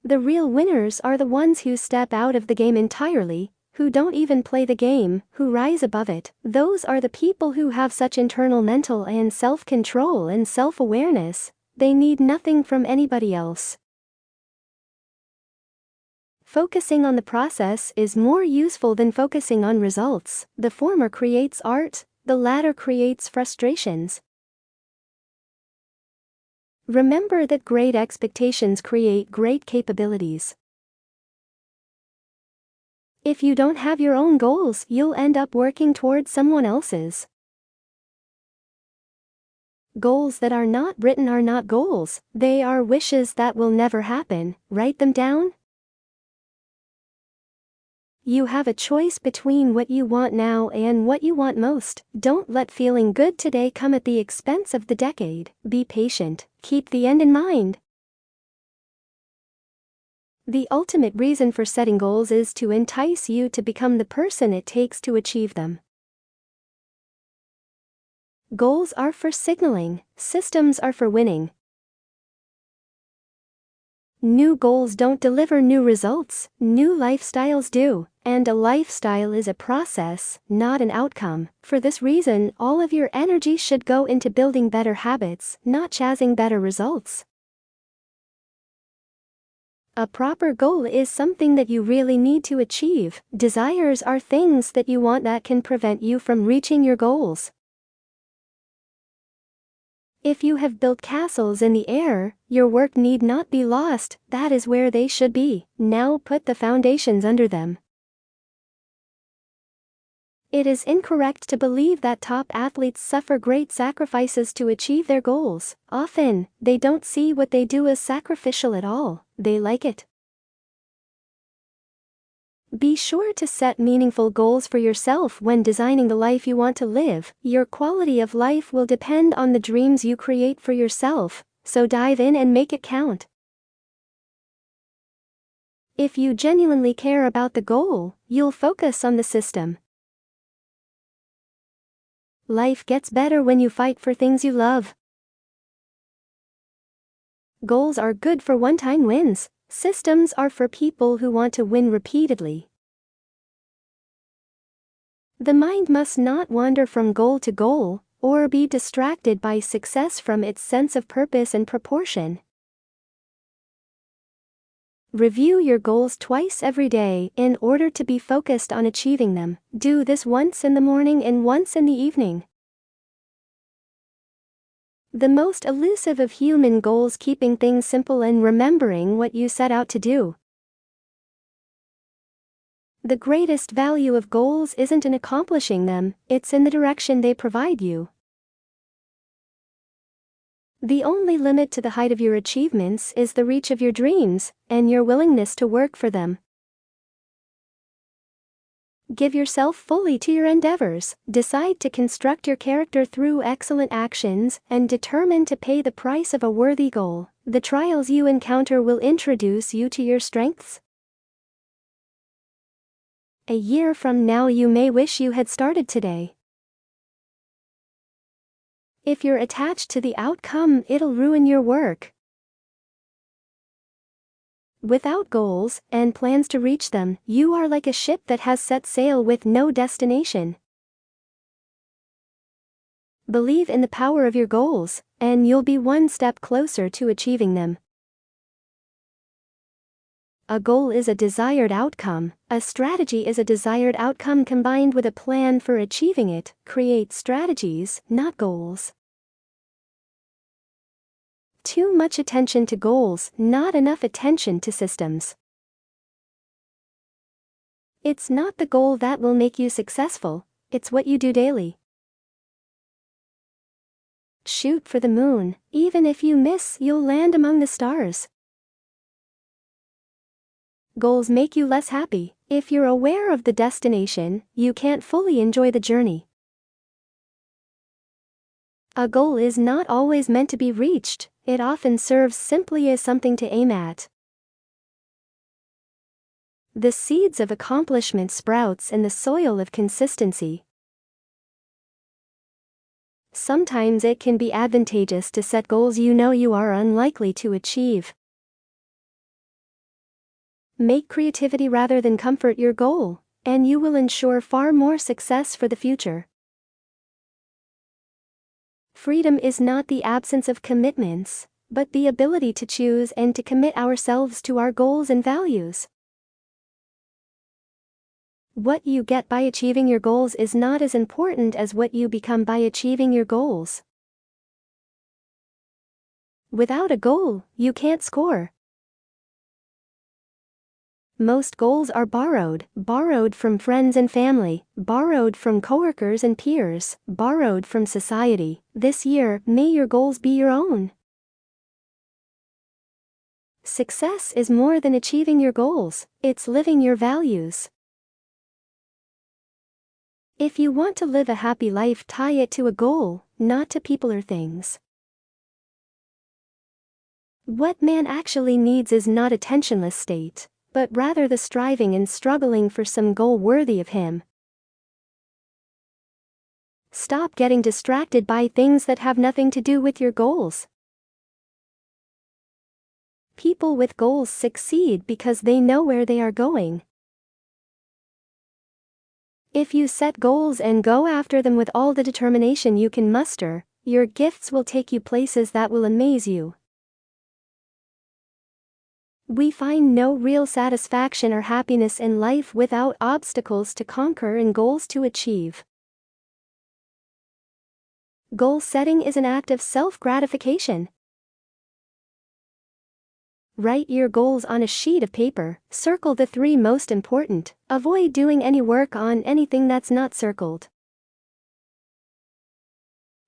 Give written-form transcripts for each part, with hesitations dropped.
The real winners are the ones who step out of the game entirely, who don't even play the game, who rise above it. Those are the people who have such internal mental and self-control and self-awareness. They need nothing from anybody else. Focusing on the process is more useful than focusing on results. The former creates art, the latter creates frustrations. Remember that great expectations create great capabilities. If you don't have your own goals, you'll end up working towards someone else's. Goals that are not written are not goals, they are wishes that will never happen. Write them down. You have a choice between what you want now and what you want most. Don't let feeling good today come at the expense of the decade. Be patient, keep the end in mind. The ultimate reason for setting goals is to entice you to become the person it takes to achieve them. Goals are for signaling, systems are for winning. New goals don't deliver new results, new lifestyles do, and a lifestyle is a process, not an outcome. For this reason, all of your energy should go into building better habits, not chasing better results. A proper goal is something that you really need to achieve. Desires are things that you want that can prevent you from reaching your goals. If you have built castles in the air, your work need not be lost, that is where they should be. Now put the foundations under them. It is incorrect to believe that top athletes suffer great sacrifices to achieve their goals. Often, they don't see what they do as sacrificial at all, they like it. Be sure to set meaningful goals for yourself when designing the life you want to live. Your quality of life will depend on the dreams you create for yourself, so dive in and make it count. If you genuinely care about the goal, you'll focus on the system. Life gets better when you fight for things you love. Goals are good for one-time wins. Systems are for people who want to win repeatedly. The mind must not wander from goal to goal, or be distracted by success from its sense of purpose and proportion. Review your goals twice every day in order to be focused on achieving them. Do this once in the morning and once in the evening. The most elusive of human goals: keeping things simple and remembering what you set out to do. The greatest value of goals isn't in accomplishing them, it's in the direction they provide you. The only limit to the height of your achievements is the reach of your dreams, and your willingness to work for them. Give yourself fully to your endeavors, decide to construct your character through excellent actions, and determine to pay the price of a worthy goal. The trials you encounter will introduce you to your strengths. A year from now you may wish you had started today. If you're attached to the outcome, it'll ruin your work. Without goals and plans to reach them, you are like a ship that has set sail with no destination. Believe in the power of your goals, and you'll be one step closer to achieving them. A goal is a desired outcome. A strategy is a desired outcome combined with a plan for achieving it. Create strategies, not goals. Too much attention to goals, not enough attention to systems. It's not the goal that will make you successful, it's what you do daily. Shoot for the moon. Even if you miss, you'll land among the stars. Goals make you less happy. If you're aware of the destination, you can't fully enjoy the journey. A goal is not always meant to be reached, it often serves simply as something to aim at. The seeds of accomplishment sprouts in the soil of consistency. Sometimes it can be advantageous to set goals you know you are unlikely to achieve. Make creativity rather than comfort your goal, and you will ensure far more success for the future. Freedom is not the absence of commitments, but the ability to choose and to commit ourselves to our goals and values. What you get by achieving your goals is not as important as what you become by achieving your goals. Without a goal, you can't score. Most goals are borrowed from friends and family, borrowed from coworkers and peers, borrowed from society. This year, may your goals be your own. Success is more than achieving your goals, it's living your values. If you want to live a happy life, tie it to a goal, not to people or things. What man actually needs is not a tensionless state, but rather the striving and struggling for some goal worthy of him. Stop getting distracted by things that have nothing to do with your goals. People with goals succeed because they know where they are going. If you set goals and go after them with all the determination you can muster, your gifts will take you places that will amaze you. We find no real satisfaction or happiness in life without obstacles to conquer and goals to achieve. Goal setting is an act of self-gratification. Write your goals on a sheet of paper, circle the 3 most important, avoid doing any work on anything that's not circled.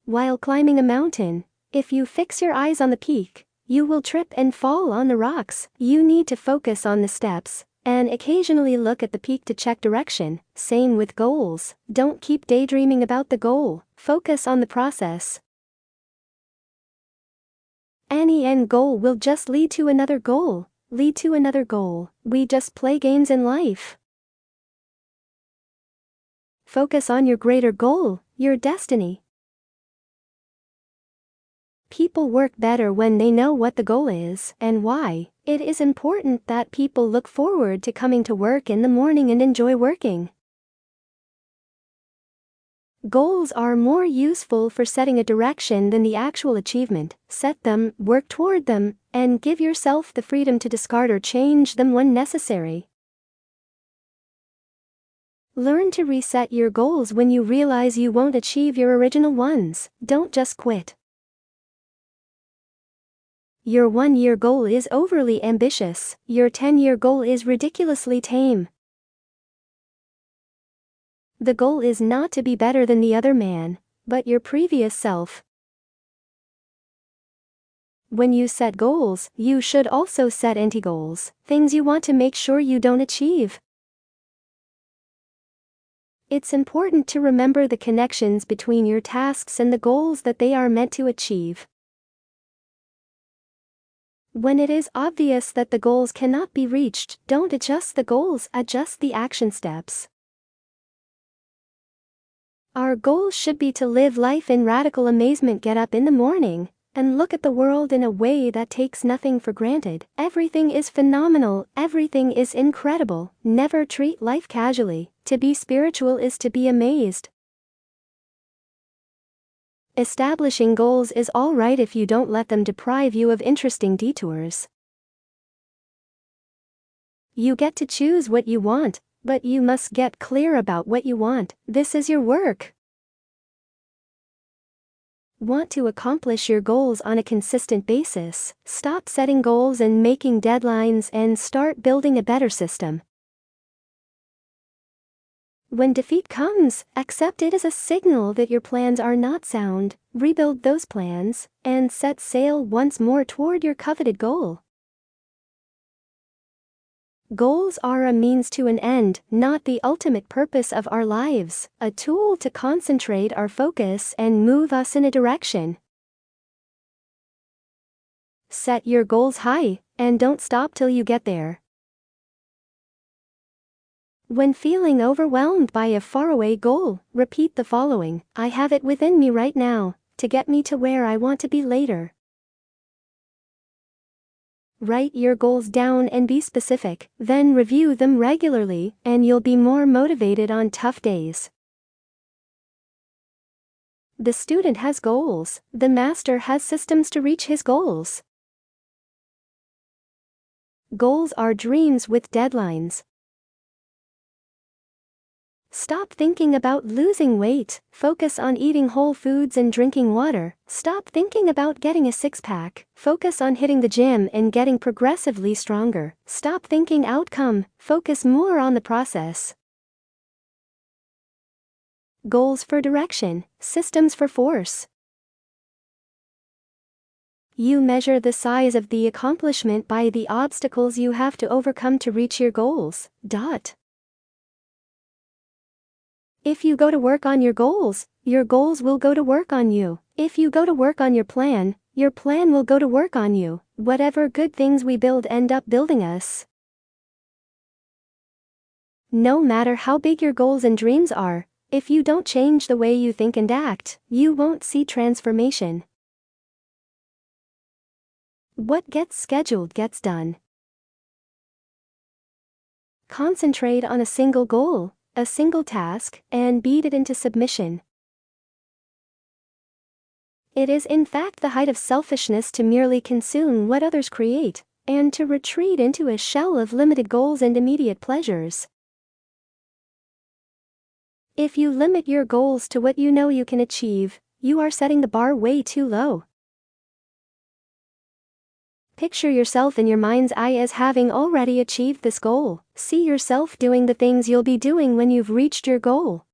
While climbing a mountain, if you fix your eyes on the peak, you will trip and fall on the rocks. You need to focus on the steps, and occasionally look at the peak to check direction. Same with goals, don't keep daydreaming about the goal, focus on the process. Any end goal will just lead to another goal, We just play games in life. Focus on your greater goal, your destiny. People work better when they know what the goal is and why. It is important that people look forward to coming to work in the morning and enjoy working. Goals are more useful for setting a direction than the actual achievement. Set them, work toward them, and give yourself the freedom to discard or change them when necessary. Learn to reset your goals when you realize you won't achieve your original ones. Don't just quit. Your 1-year goal is overly ambitious. Your 10-year goal is ridiculously tame. The goal is not to be better than the other man, but your previous self. When you set goals, you should also set anti-goals, things you want to make sure you don't achieve. It's important to remember the connections between your tasks and the goals that they are meant to achieve. When it is obvious that the goals cannot be reached, don't adjust the goals, adjust the action steps. Our goal should be to live life in radical amazement. Get up in the morning and look at the world in a way that takes nothing for granted. Everything is phenomenal, everything is incredible. Never treat life casually. To be spiritual is to be amazed. Establishing goals is all right if you don't let them deprive you of interesting detours. You get to choose what you want, but you must get clear about what you want. This is your work. Want to accomplish your goals on a consistent basis? Stop setting goals and making deadlines and start building a better system. When defeat comes, accept it as a signal that your plans are not sound. Rebuild those plans and set sail once more toward your coveted goal. Goals are a means to an end, not the ultimate purpose of our lives, a tool to concentrate our focus and move us in a direction. Set your goals high, and don't stop till you get there. When feeling overwhelmed by a faraway goal, repeat the following: I have it within me right now, to get me to where I want to be later. Write your goals down and be specific, then review them regularly, and you'll be more motivated on tough days. The student has goals, the master has systems to reach his goals. Goals are dreams with deadlines. Stop thinking about losing weight, focus on eating whole foods and drinking water. Stop thinking about getting a six-pack, focus on hitting the gym and getting progressively stronger. Stop thinking outcome, focus more on the process. Goals for direction, systems for force. You measure the size of the accomplishment by the obstacles you have to overcome to reach your goals. If you go to work on your goals will go to work on you. If you go to work on your plan will go to work on you. Whatever good things we build end up building us. No matter how big your goals and dreams are, if you don't change the way you think and act, you won't see transformation. What gets scheduled gets done. Concentrate on a single goal, a single task, and beat it into submission. It is in fact the height of selfishness to merely consume what others create, and to retreat into a shell of limited goals and immediate pleasures. If you limit your goals to what you know you can achieve, you are setting the bar way too low. Picture yourself in your mind's eye as having already achieved this goal. See yourself doing the things you'll be doing when you've reached your goal.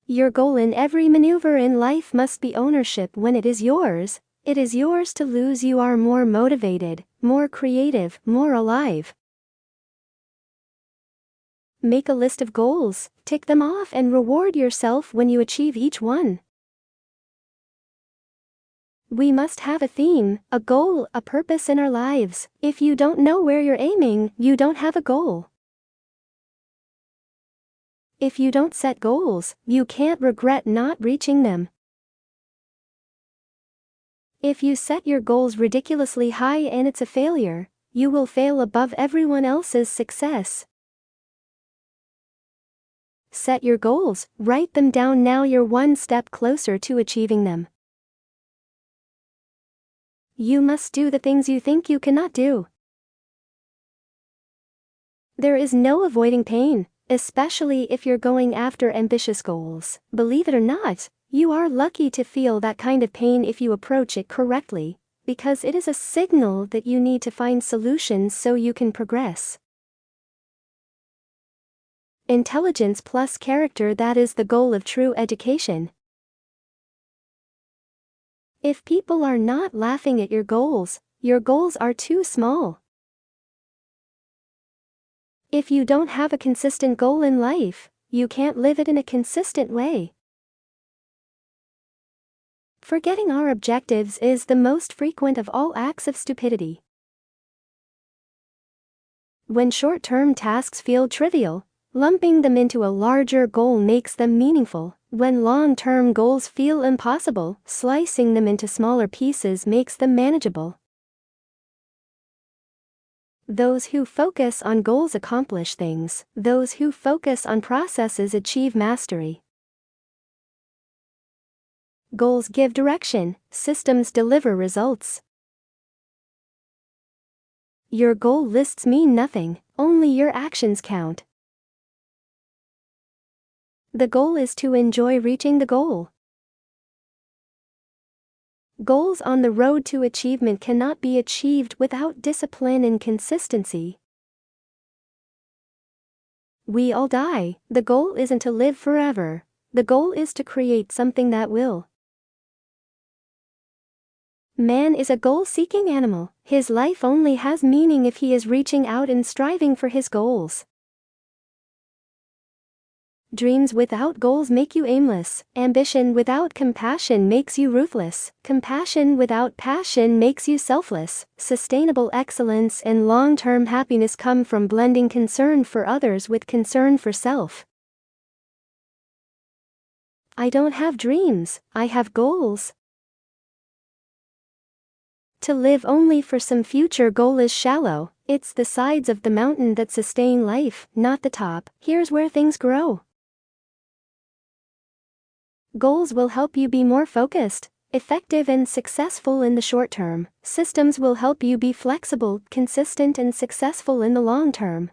Your goal in every maneuver in life must be ownership. When it is yours to lose. You are more motivated, more creative, more alive. Make a list of goals, tick them off and reward yourself when you achieve each one. We must have a theme, a goal, a purpose in our lives. If you don't know where you're aiming, you don't have a goal. If you don't set goals, you can't regret not reaching them. If you set your goals ridiculously high and it's a failure, you will fail above everyone else's success. Set your goals, write them down. Now you're one step closer to achieving them. You must do the things you think you cannot do. There is no avoiding pain, especially if you're going after ambitious goals. Believe it or not, you are lucky to feel that kind of pain if you approach it correctly, because it is a signal that you need to find solutions so you can progress. Intelligence plus character, that is the goal of true education. If people are not laughing at your goals are too small. If you don't have a consistent goal in life, you can't live it in a consistent way. Forgetting our objectives is the most frequent of all acts of stupidity. When short-term tasks feel trivial, lumping them into a larger goal makes them meaningful. When long-term goals feel impossible, slicing them into smaller pieces makes them manageable. Those who focus on goals accomplish things. Those who focus on processes achieve mastery. Goals give direction, systems deliver results. Your goal lists mean nothing, only your actions count. The goal is to enjoy reaching the goal. Goals on the road to achievement cannot be achieved without discipline and consistency. We all die. The goal isn't to live forever. The goal is to create something that will. Man is a goal-seeking animal. His life only has meaning if he is reaching out and striving for his goals. Dreams without goals make you aimless. Ambition without compassion makes you ruthless. Compassion without passion makes you selfless. Sustainable excellence and long-term happiness come from blending concern for others with concern for self. I don't have dreams, I have goals. To live only for some future goal is shallow. It's the sides of the mountain that sustain life, not the top. Here's where things grow. Goals will help you be more focused, effective and successful in the short term. Systems will help you be flexible, consistent and successful in the long term.